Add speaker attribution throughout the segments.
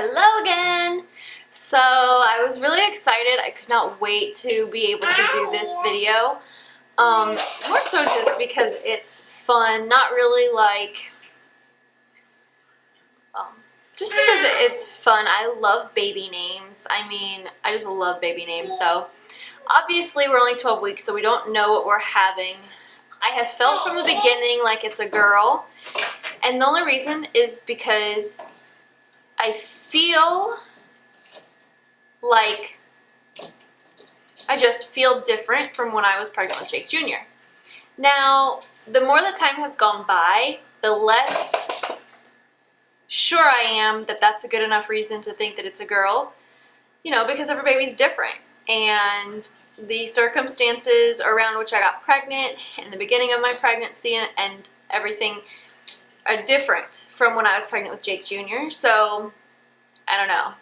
Speaker 1: Hello again! So I was really excited. I could not wait to be able to do this video. More so just because it's fun, not really like, just because it's fun. I love baby names. I mean, I just love baby names. So obviously we're only 12 weeks, so we don't know what we're having. I have felt from the beginning like it's a girl, and the only reason is because I feel like I just feel different from when I was pregnant with Jake Jr. Now, the more the time has gone by, the less sure I am that that's a good enough reason to think that it's a girl, you know, because every baby's different. And the circumstances around which I got pregnant in the beginning of my pregnancy and everything are different from when I was pregnant with Jake Jr. So, I don't know.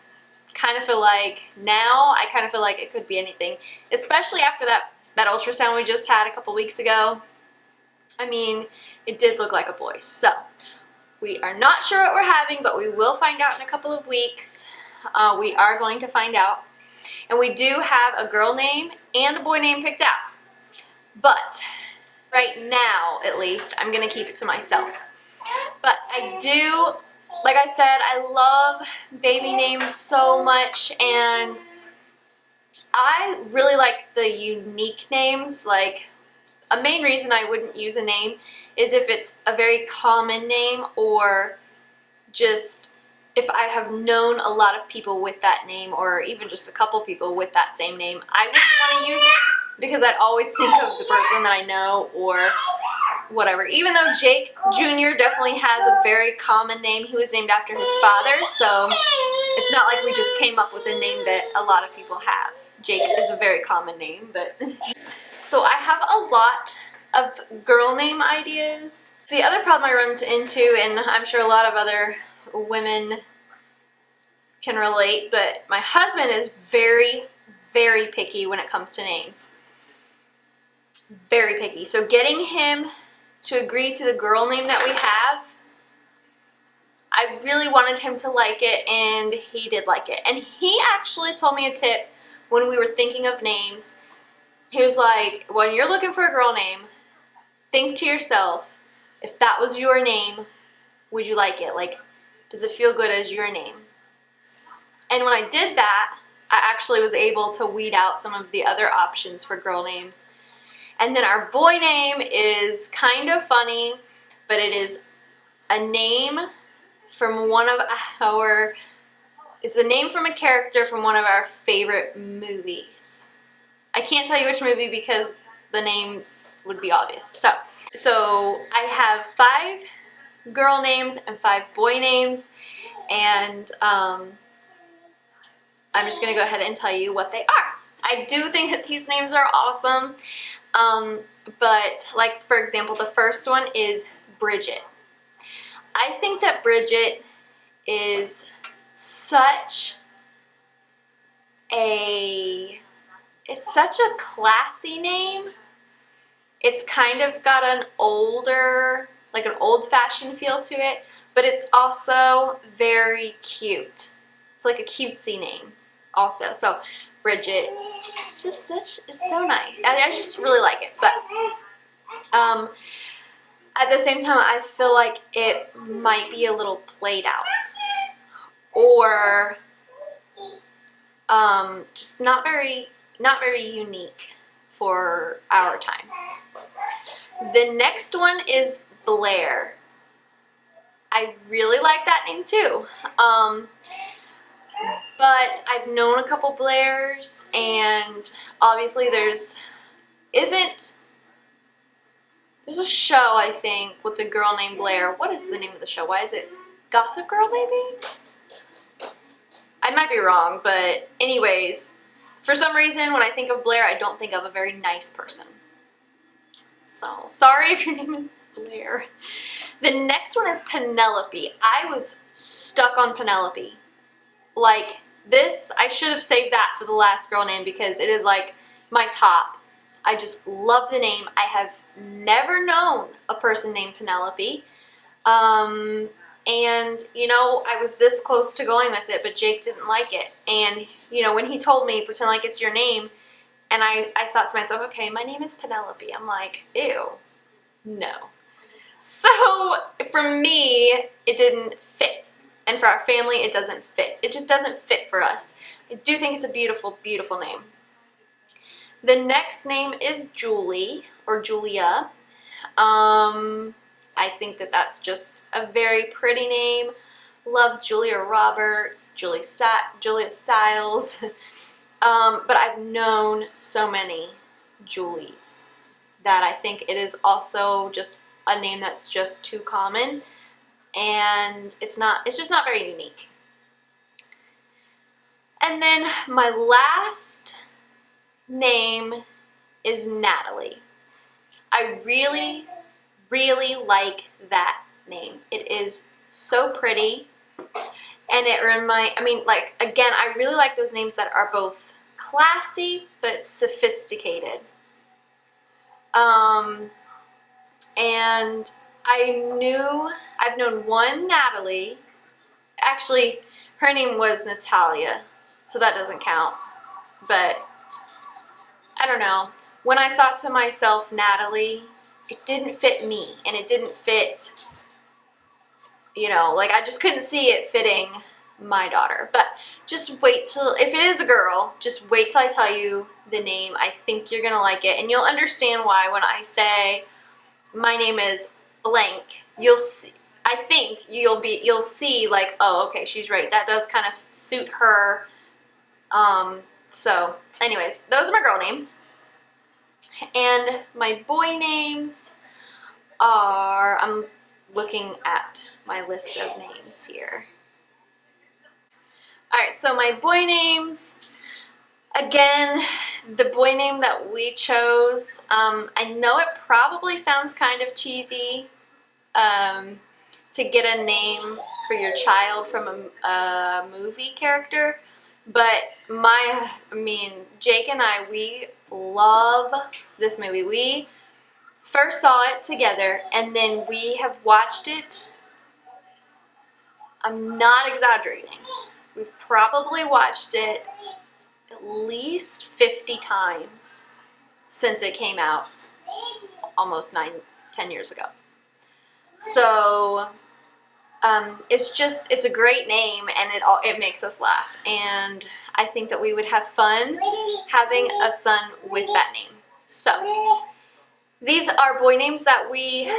Speaker 1: Kind of feel like now, I kind of feel like it could be anything, especially after that ultrasound we just had a couple weeks ago. I mean, it did look like a boy. So, we are not sure what we're having, but we will find out in a couple of weeks. We are going to find out. And we do have a girl name and a boy name picked out. But, right now, at least, I'm going to keep it to myself. But I do, like I said, I love baby names so much, and I really like the unique names. Like, a main reason I wouldn't use a name is if it's a very common name, or just if I have known a lot of people with that name, or even just a couple people with that same name. I wouldn't want to use it because I'd always think of the person that I know or whatever. Even though Jake Jr. definitely has a very common name. He was named after his father, so it's not like we just came up with a name that a lot of people have. Jake is a very common name, but... So I have a lot of girl name ideas. The other problem I run into, and I'm sure a lot of other women can relate, but my husband is very, very picky when it comes to names. Very picky. So getting him to agree to the girl name that we have, I really wanted him to like it, and he did like it. And he actually told me a tip when we were thinking of names. He was like, when you're looking for a girl name, think to yourself, if that was your name, would you like it? Like, does it feel good as your name? And when I did that, I actually was able to weed out some of the other options for girl names. And then our boy name is kind of funny, but it is a name from one of our, it's a name from a character from one of our favorite movies. I can't tell you which movie because the name would be obvious. So I have 5 girl names and 5 boy names, and I'm just going to go ahead and tell you what they are. I do think that these names are awesome, but like, for example, the first one is Bridget. I think that Bridget is such a... It's such a classy name. It's kind of got an older, like an old-fashioned feel to it, but it's also very cute. It's like a cutesy name also. So Bridget, it's just such, it's so nice. I just really like it. But at the same time, I feel like it might be a little played out, or just not very unique for our times. The next one is Blair. I really like that name too. But I've known a couple Blairs, and obviously there's a show, I think, with a girl named Blair. What is the name of the show? Why is it Gossip Girl, maybe? I might be wrong, but anyways, for some reason, when I think of Blair, I don't think of a very nice person. So, sorry if your name is Blair. The next one is Penelope. I was stuck on Penelope. Like, this, I should have saved that for the last girl name because it is like my top. I just love the name. I have never known a person named Penelope. And, you know, I was this close to going with it, but Jake didn't like it. And, you know, when he told me, pretend like it's your name, and I thought to myself, okay, my name is Penelope. I'm like, ew, no. So for me, it didn't fit. And for our family, it doesn't fit. It just doesn't fit for us. I do think it's a beautiful, beautiful name. The next name is Julie, or Julia. I think that that's just a very pretty name. Love Julia Roberts, Julia Stiles. But I've known so many Julies that I think it is also just a name that's just too common, and it's just not very unique. And then my last name is Natalie. I really, really like that name. It is so pretty, and again, I really like those names that are both classy but sophisticated. And I've known one Natalie. Actually, her name was Natalia, so that doesn't count. But I don't know. When I thought to myself, Natalie, it didn't fit me, and it didn't fit, you know, like I just couldn't see it fitting my daughter. But just wait till, if it is a girl, just wait till I tell you the name. I think you're gonna like it, and you'll understand why when I say my name is blank. You'll see, I think you'll see like, oh, okay, she's right. That does kind of suit her. So anyways, those are my girl names. And my boy names are, I'm looking at my list of names here. Alright, so my boy names, again, the boy name that we chose, I know it probably sounds kind of cheesy to get a name for your child from a movie character, but Jake and I, we love this movie. We first saw it together, and then we have watched it, I'm not exaggerating, we've probably watched it at least 50 times since it came out almost 10 years ago. So it's a great name, and it makes us laugh, and I think that we would have fun having a son with that name. So these are boy names that we,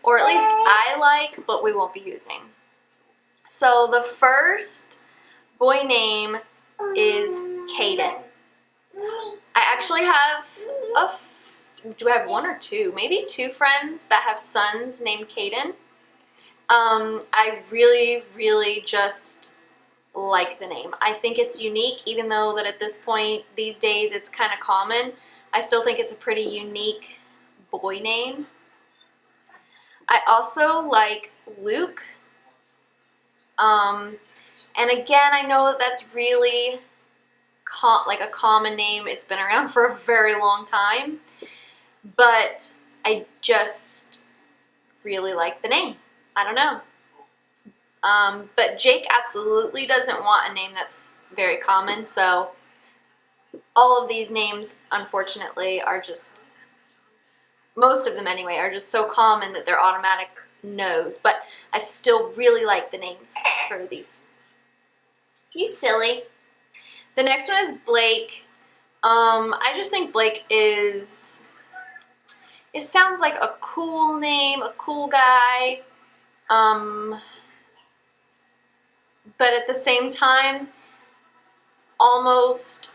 Speaker 1: or at least I like, but we won't be using. So the first boy name is Caden. I actually have do I have one or two? Maybe two friends that have sons named Caden. I really, really just like the name. I think it's unique, even though that at this point, these days, it's kind of common. I still think it's a pretty unique boy name. I also like Luke. And again, I know that that's really like a common name. It's been around for a very long time, but I just really like the name. I don't know. But Jake absolutely doesn't want a name that's very common, so all of these names, unfortunately, are just, most of them anyway, are just so common that they're automatic no's, but I still really like the names for these. You silly. The next one is Blake. I just think Blake is, it sounds like a cool name, a cool guy, but at the same time, almost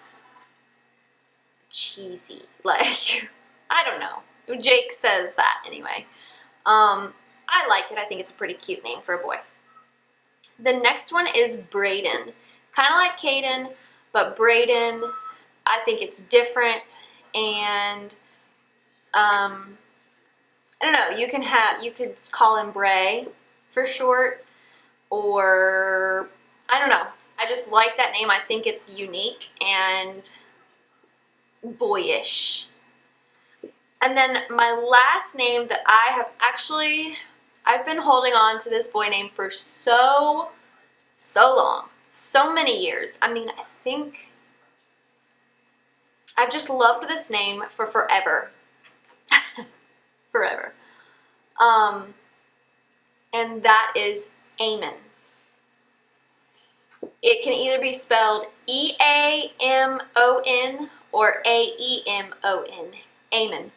Speaker 1: cheesy. Like, I don't know. Jake says that anyway. I like it. I think it's a pretty cute name for a boy. The next one is Braden. Kind of like Caden, but Braden, I think it's different, and I don't know, you could call him Bray for short, or I don't know. I just like that name. I think it's unique and boyish. And then my last name that I I've been holding on to this boy name for so long, so many years. I mean, I think I've just loved this name for forever. Forever. And that is Eamon. It can either be spelled E-A-M-O-N or A-E-M-O-N. Eamon.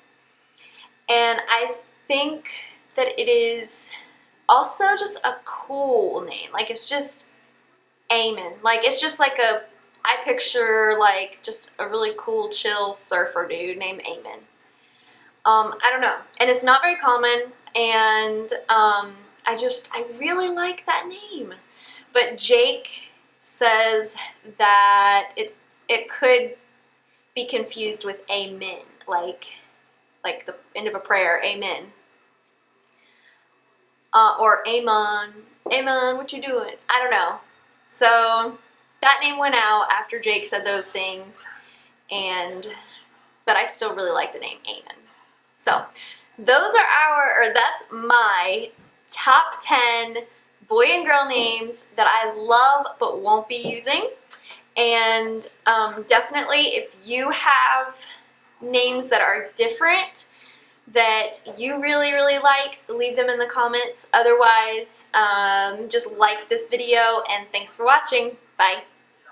Speaker 1: And I think that it is also just a cool name. Like, it's just Eamon. Like, it's just like I picture like just a really cool, chill surfer dude named Eamon. I don't know. And it's not very common, and I really like that name. But Jake says that it could be confused with amen, like the end of a prayer, amen. Or Amon, what you doing? I don't know. So that name went out after Jake said those things, but I still really like the name Eamon. So that's my top 10 boy and girl names that I love but won't be using. And definitely, if you have names that are different that you really, really like, leave them in the comments. Otherwise, just like this video, and thanks for watching. Bye.